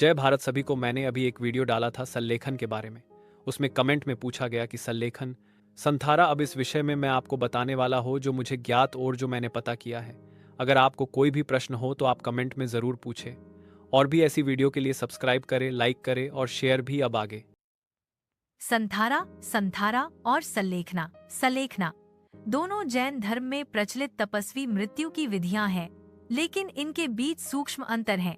जय भारत सभी को। मैंने अभी एक वीडियो डाला था सल्लेखन के बारे में। उसमें कमेंट में पूछा गया कि सल्लेखन संथारा। अब इस विषय में मैं आपको बताने वाला हूँ जो मुझे ज्ञात और जो मैंने पता किया है। अगर आपको कोई भी प्रश्न हो तो आप कमेंट में ज़रूर पूछें। और भी ऐसी वीडियो के लिए सब्सक्राइब करें, लाइक करें और शेयर भी। अब आगे। संथारा, संथारा और सल्लेखना। सल्लेखना दोनों जैन धर्म में प्रचलित तपस्वी मृत्यु की विधियां हैं, लेकिन इनके बीच सूक्ष्म अंतर हैं।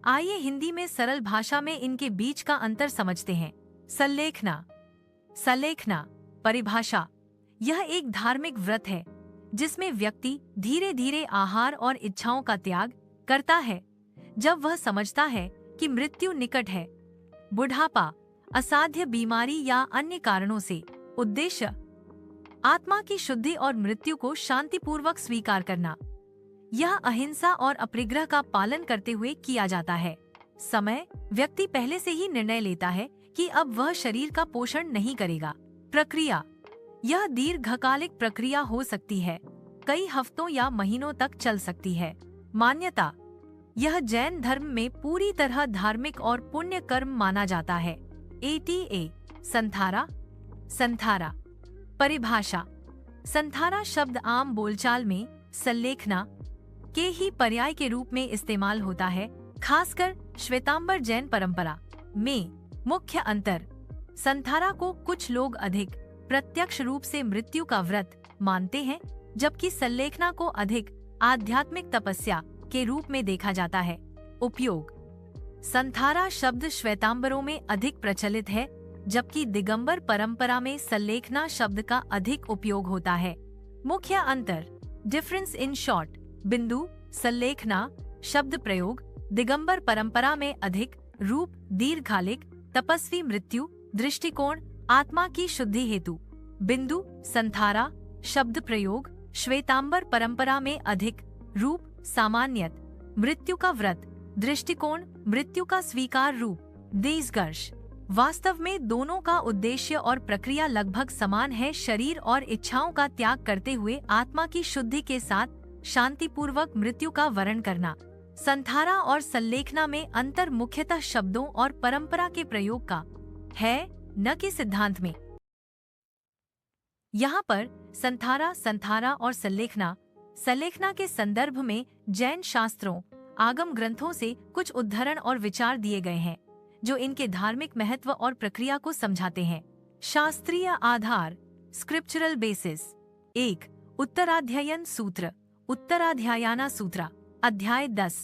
आइए हिंदी में सरल भाषा में इनके बीच का अंतर समझते हैं। सल्लेखना। सल्लेखना परिभाषा। यह एक धार्मिक व्रत है जिसमें व्यक्ति धीरे धीरे आहार और इच्छाओं का त्याग करता है जब वह समझता है कि मृत्यु निकट है। बुढ़ापा, असाध्य बीमारी या अन्य कारणों से। उद्देश्य आत्मा की शुद्धि और मृत्यु को शांतिपूर्वक स्वीकार करना। यह अहिंसा और अपरिग्रह का पालन करते हुए किया जाता है। समय व्यक्ति पहले से ही निर्णय लेता है कि अब वह शरीर का पोषण नहीं करेगा। प्रक्रिया यह दीर्घकालिक प्रक्रिया हो सकती है, कई हफ्तों या महीनों तक चल सकती है। मान्यता यह जैन धर्म में पूरी तरह धार्मिक और पुण्य कर्म माना जाता है। ATA संथारा। संथारा परिभाषा। संथारा शब्द आम बोलचाल में सल्लेखना के ही पर्याय के रूप में इस्तेमाल होता है, खासकर श्वेतांबर जैन परंपरा में। मुख्य अंतर संथारा को कुछ लोग अधिक प्रत्यक्ष रूप से मृत्यु का व्रत मानते हैं, जबकि सल्लेखना को अधिक आध्यात्मिक तपस्या के रूप में देखा जाता है। उपयोग संथारा शब्द श्वेतांबरों में अधिक प्रचलित है, जबकि दिगंबर परंपरा में सल्लेखना शब्द का अधिक उपयोग होता है। मुख्य अंतर डिफरेंस इन शॉर्ट। बिंदु सल्लेखना शब्द प्रयोग दिगंबर परंपरा में अधिक रूप दीर्घकालिक तपस्वी मृत्यु दृष्टिकोण आत्मा की शुद्धि हेतु। बिंदु संथारा शब्द प्रयोग श्वेतांबर परंपरा में अधिक रूप सामान्यत मृत्यु का व्रत दृष्टिकोण मृत्यु का स्वीकार रूप देशगर्ष। वास्तव में दोनों का उद्देश्य और प्रक्रिया लगभग समान है, शरीर और इच्छाओं का त्याग करते हुए आत्मा की शुद्धि के साथ शांतिपूर्वक मृत्यु का वरण करना। संथारा और सल्लेखना में अंतर मुख्यतः शब्दों और परंपरा के प्रयोग का है, न कि सिद्धांत में। यहाँ पर संथारा, संथारा और सल्लेखना सल्लेखना के संदर्भ में जैन शास्त्रों आगम ग्रंथों से कुछ उद्धरण और विचार दिए गए हैं जो इनके धार्मिक महत्व और प्रक्रिया को समझाते हैं। शास्त्रीय आधार स्क्रिप्चरल बेसिस। 1. उत्तराध्यायन सूत्र उत्तराध्यायाना सूत्रा। अध्याय 10।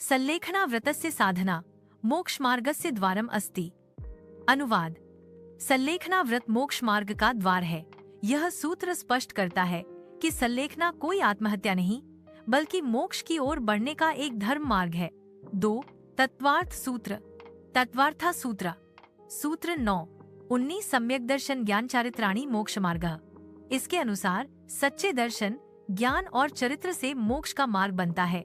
सल्लेखना व्रतस्य साधना मोक्ष मार्गस्य द्वारम अस्ति। अनुवाद सल्लेखना व्रत मोक्ष मार्ग का द्वार है। यह सूत्र स्पष्ट करता है कि सल्लेखना कोई आत्महत्या नहीं, बल्कि मोक्ष की ओर बढ़ने का एक धर्म मार्ग है। 2. तत्वार्थ सूत्र तत्वार्था सूत्र। सूत्र 9 19 सम्यक दर्शन ज्ञान चारित्राणि मोक्ष मार्गः। इसके अनुसार सच्चे दर्शन ज्ञान और चरित्र से मोक्ष का मार्ग बनता है।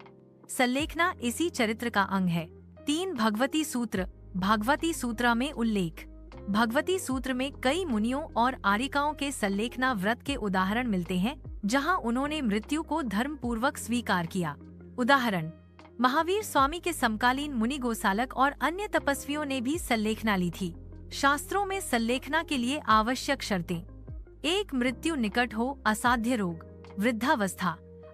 सल्लेखना इसी चरित्र का अंग है। 3. भगवती सूत्र भागवती सूत्रा में उल्लेख। भगवती सूत्र में कई मुनियों और आर्यिकाओं के सल्लेखना व्रत के उदाहरण मिलते हैं, जहां उन्होंने मृत्यु को धर्म पूर्वक स्वीकार किया। उदाहरण महावीर स्वामी के समकालीन मुनि गोसालक और अन्य तपस्वियों ने भी सल्लेखना ली थी। शास्त्रों में सल्लेखना के लिए आवश्यक शर्तें 1. मृत्यु निकट हो, असाध्य रोग वृद्धावस्था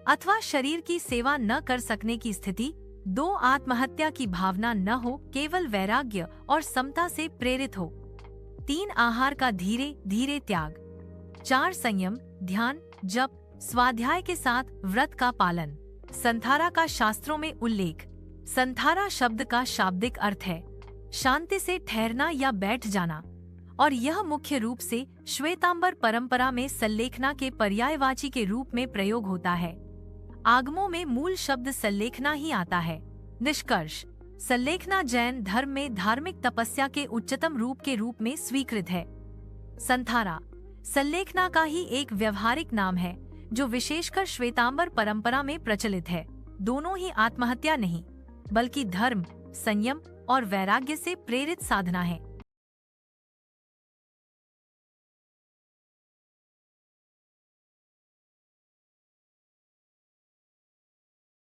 अथवा शरीर की सेवा न कर सकने की स्थिति। 2. आत्महत्या की भावना न हो, केवल वैराग्य और समता से प्रेरित हो। 3. आहार का धीरे धीरे त्याग। 4. संयम ध्यान जप स्वाध्याय के साथ व्रत का पालन। संथारा का शास्त्रों में उल्लेख। संथारा शब्द का शाब्दिक अर्थ है शांति से ठहरना या बैठ जाना, और यह मुख्य रूप से श्वेतांबर परंपरा में सल्लेखना के पर्यायवाची के रूप में प्रयोग होता है। आगमों में मूल शब्द सल्लेखना ही आता है। निष्कर्ष सल्लेखना जैन धर्म में धार्मिक तपस्या के उच्चतम रूप के रूप में स्वीकृत है। संथारा सल्लेखना का ही एक व्यवहारिक नाम है जो विशेषकर श्वेतांबर परंपरा में प्रचलित है। दोनों ही आत्महत्या नहीं, बल्कि धर्म संयम और वैराग्य से प्रेरित साधना है।